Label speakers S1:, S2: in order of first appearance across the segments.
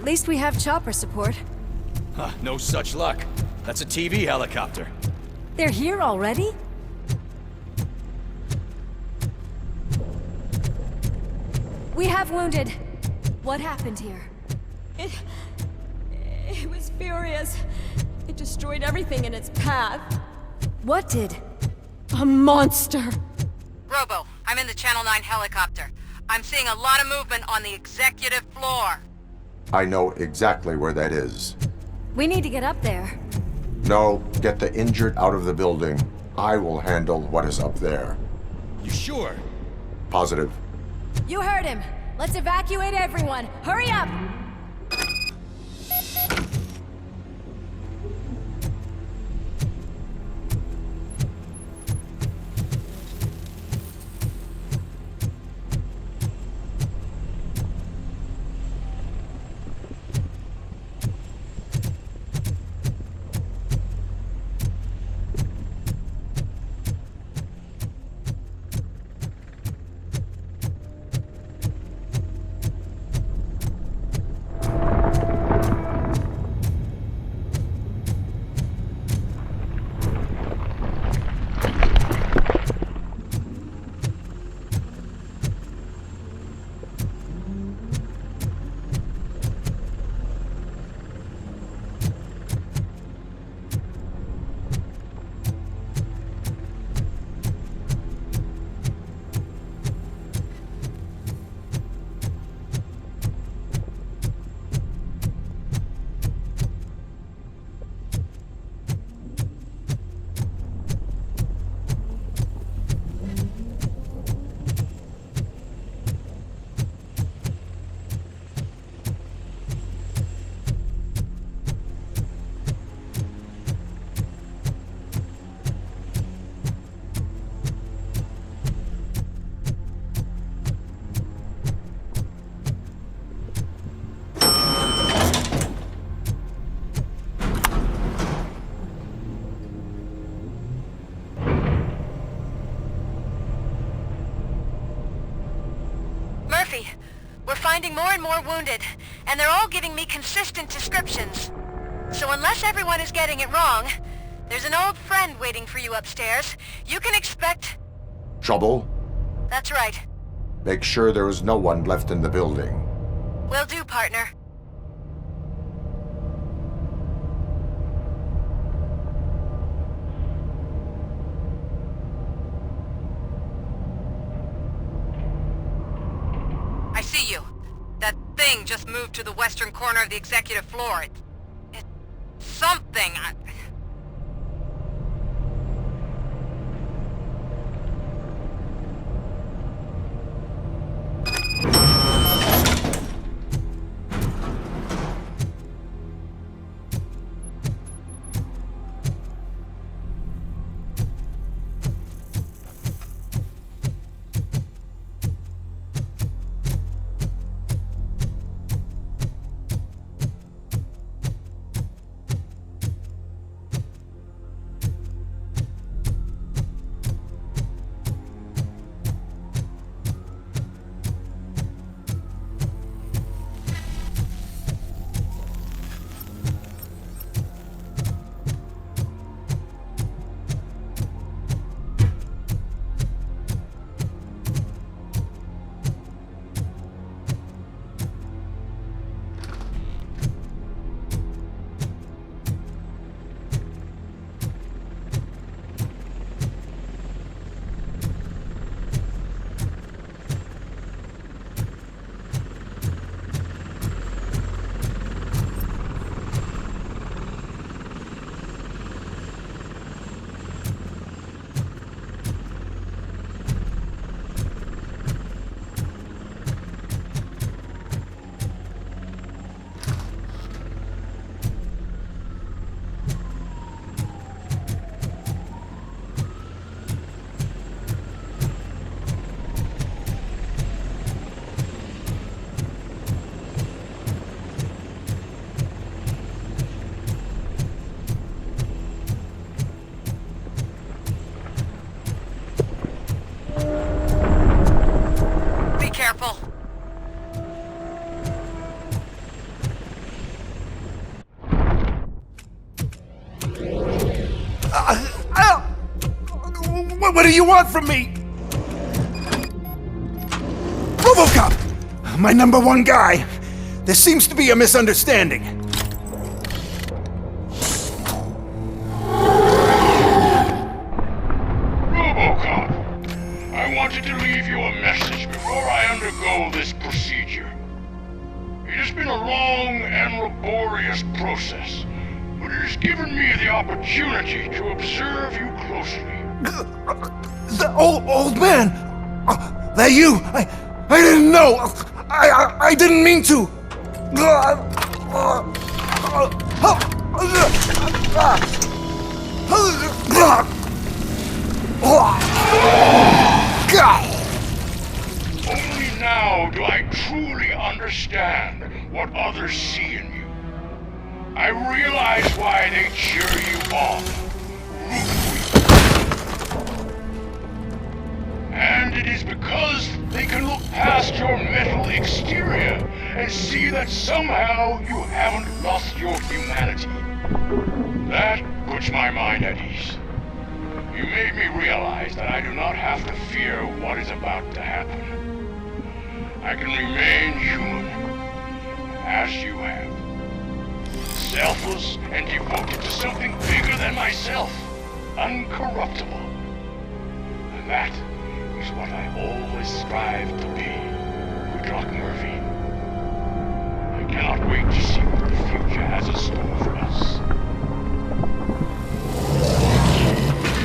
S1: least we have chopper support.
S2: Huh, no such luck. That's a TV helicopter.
S1: They're here already? We have wounded. What happened here?
S3: It was furious. It destroyed everything in its path.
S1: What did?
S3: A monster!
S4: Robo, I'm in the Channel 9 helicopter. I'm seeing a lot of movement on the executive floor.
S5: I know exactly where that is.
S1: We need to get up there.
S5: No, get the injured out of the building. I will handle what is up there.
S2: You sure?
S5: Positive.
S1: You heard him. Let's evacuate everyone. Hurry up!
S4: We're finding more and more wounded, and they're all giving me consistent descriptions. So unless everyone is getting it wrong, there's an old friend waiting for you upstairs. You can expect...
S5: Trouble?
S4: That's right.
S5: Make sure there is no one left in the building.
S4: Will do, partner. I see you. That thing just moved to the western corner of the executive floor. It's something.
S6: What do you want from me? Robocop! My number one guy. There seems to be a misunderstanding.
S7: Robocop, I wanted to leave you a message before I undergo this procedure. It has been a long and laborious process, but it has given me the opportunity to observe you closely.
S6: The old man! That you! I didn't know! I didn't mean to!
S7: Only now do I truly understand what others see in you. I realize why they cheer you on, root for you. And it is because they can look past your metal exterior and see that somehow you haven't lost your humanity. That puts my mind at ease. You made me realize that I do not have to fear what is about to happen. I can remain human, as you have. Selfless and devoted to something bigger than myself. Uncorruptible. And that is what I always strive to be, Doc Murphy. I cannot wait to see what the future has in store for us.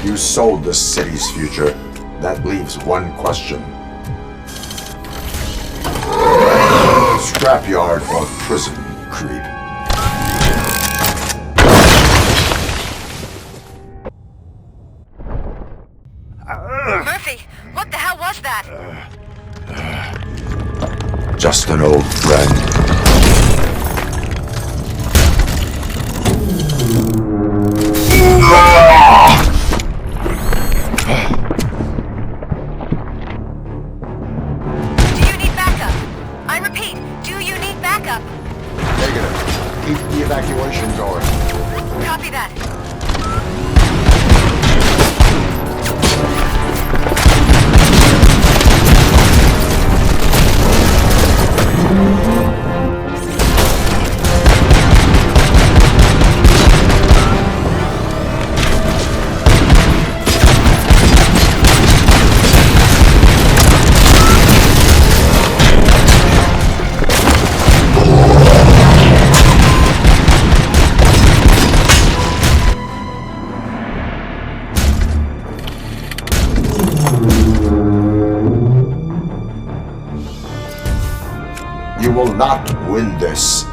S5: You sold the city's future. That leaves one question. Scrapyard or prison, creep?
S4: Murphy, what the hell was that?
S5: Just an old friend.
S4: Do you need backup? I repeat, do you need backup?
S5: Negative. Keep the evacuation going.
S4: Copy that.
S5: You will not win this.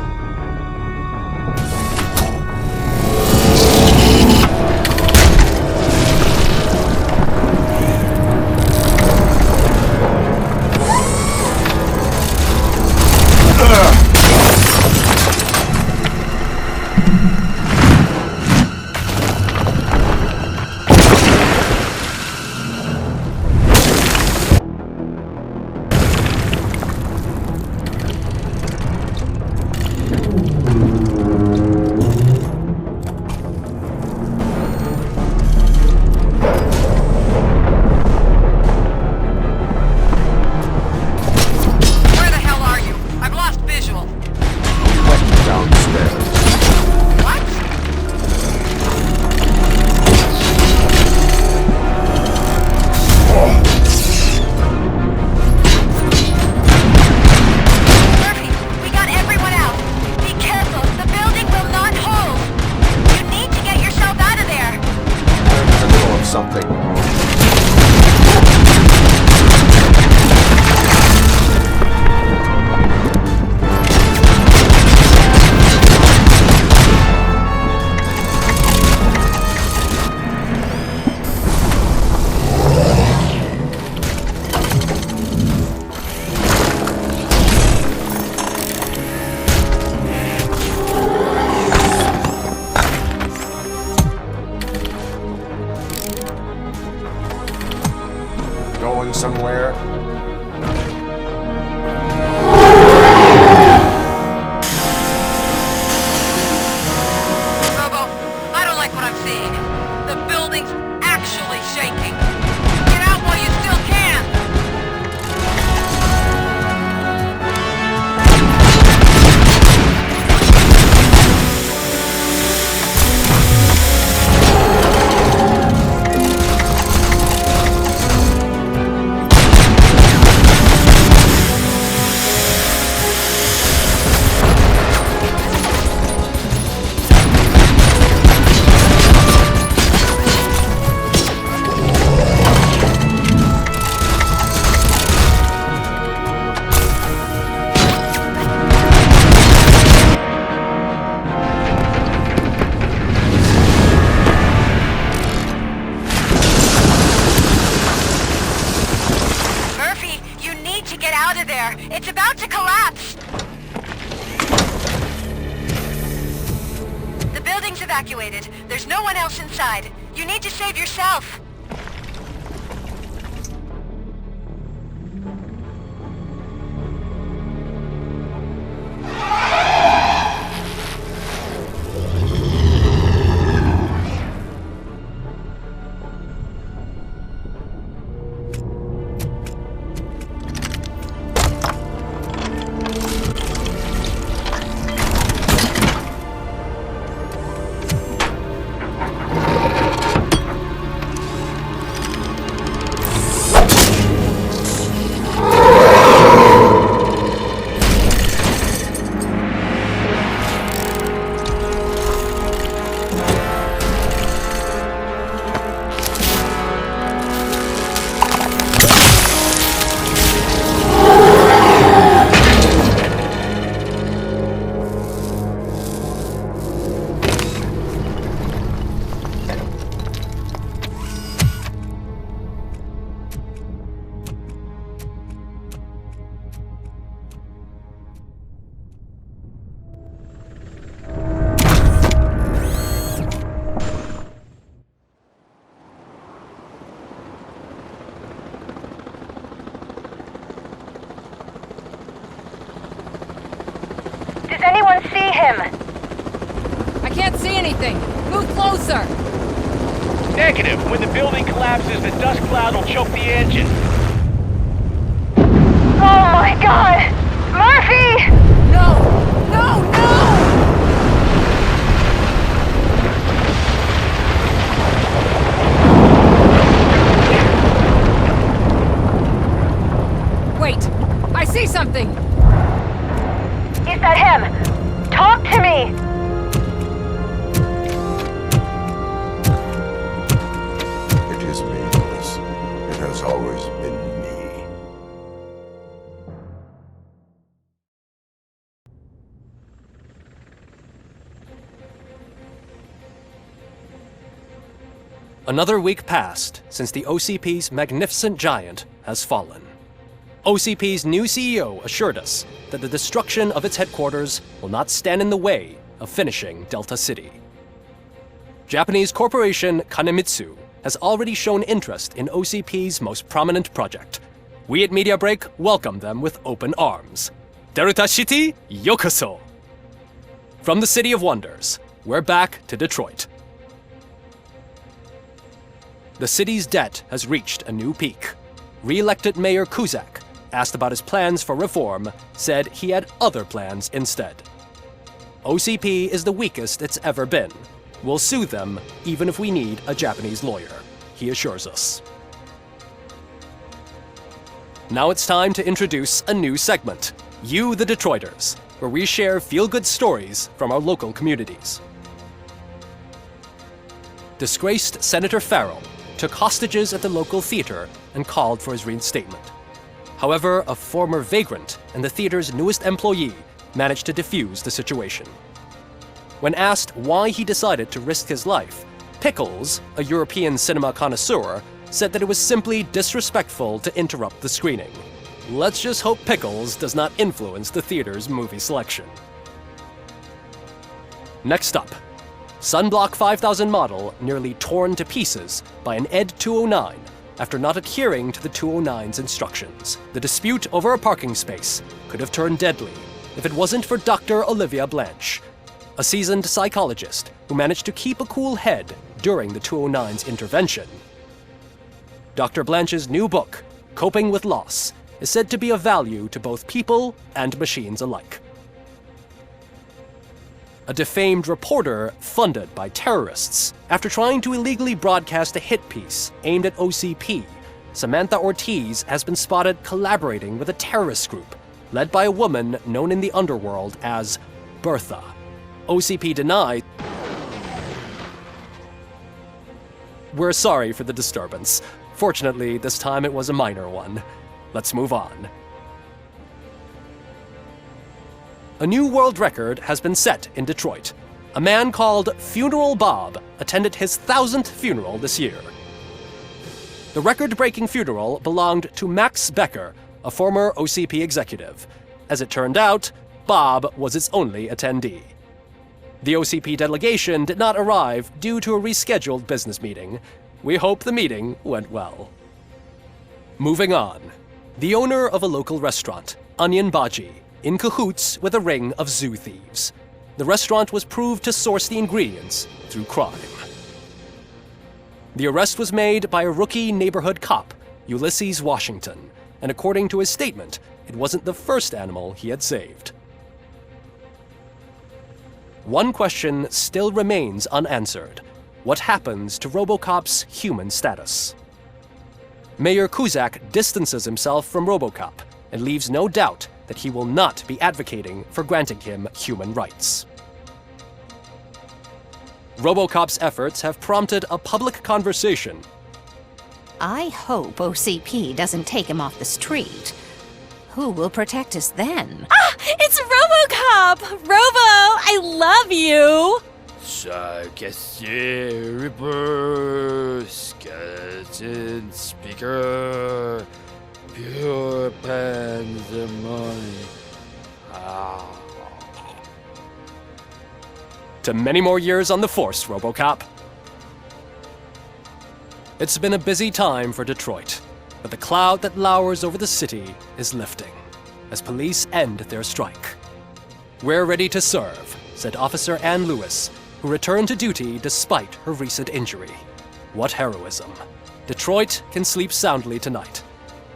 S5: Going somewhere?
S4: Robo, I don't like what I'm seeing. The building everyone's evacuated. There's no one else inside. You need to save yourself.
S8: Does anyone see him?
S9: I can't see anything. Move closer.
S10: Negative. When the building collapses, the dust cloud will choke the engine.
S8: Oh my god! Murphy!
S9: No! No! No! Wait! I see something!
S8: Is that him? Talk to me!
S5: It is me, Lewis. It has always been me.
S11: Another week passed since the OCP's magnificent giant has fallen. OCP's new CEO assured us that the destruction of its headquarters will not stand in the way of finishing Delta City. Japanese corporation Kanemitsu has already shown interest in OCP's most prominent project. We at Media Break welcome them with open arms. Delta City, yokoso! From the City of Wonders, we're back to Detroit. The city's debt has reached a new peak. Re-elected Mayor Kuzak, asked about his plans for reform, said he had other plans instead. OCP is the weakest it's ever been. We'll sue them even if we need a Japanese lawyer, he assures us. Now it's time to introduce a new segment, You the Detroiters, where we share feel-good stories from our local communities. Disgraced Senator Farrell took hostages at the local theater and called for his reinstatement. However, a former vagrant and the theater's newest employee managed to defuse the situation. When asked why he decided to risk his life, Pickles, a European cinema connoisseur, said that it was simply disrespectful to interrupt the screening. Let's just hope Pickles does not influence the theater's movie selection. Next up, Sunblock 5000 model nearly torn to pieces by an ED 209 after not adhering to the 209's instructions. The dispute over a parking space could have turned deadly if it wasn't for Dr. Olivia Blanche, a seasoned psychologist who managed to keep a cool head during the 209's intervention. Dr. Blanche's new book, Coping with Loss, is said to be of value to both people and machines alike. A defamed reporter funded by terrorists. After trying to illegally broadcast a hit piece aimed at OCP, Samantha Ortiz has been spotted collaborating with a terrorist group led by a woman known in the underworld as Bertha. OCP denied. We're sorry for the disturbance. Fortunately, this time it was a minor one. Let's move on. A new world record has been set in Detroit. A man called Funeral Bob attended his 1000th funeral this year. The record-breaking funeral belonged to Max Becker, a former OCP executive. As it turned out, Bob was its only attendee. The OCP delegation did not arrive due to a rescheduled business meeting. We hope the meeting went well. Moving on. The owner of a local restaurant, Onion Baji, in cahoots with a ring of zoo thieves. The restaurant was proved to source the ingredients through crime. The arrest was made by a rookie neighborhood cop, Ulysses Washington, and according to his statement, it wasn't the first animal he had saved. One question still remains unanswered. What happens to Robocop's human status? Mayor Kuzak distances himself from Robocop and leaves no doubt that he will not be advocating for granting him human rights. Robocop's efforts have prompted a public conversation.
S12: I hope OCP doesn't take him off the street. Who will protect us then?
S3: Ah! It's Robocop! Robo, I love you!
S13: Reaper, skeleton speaker, pure pandemonium.
S11: To many more years on the force, Robocop. It's been a busy time for Detroit, but the cloud that lowers over the city is lifting as police end their strike. We're ready to serve, said Officer Ann Lewis, who returned to duty despite her recent injury. What heroism. Detroit can sleep soundly tonight.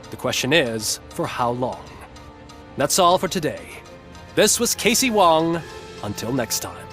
S11: The question is, for how long? That's all for today. This was Casey Wong. Until next time.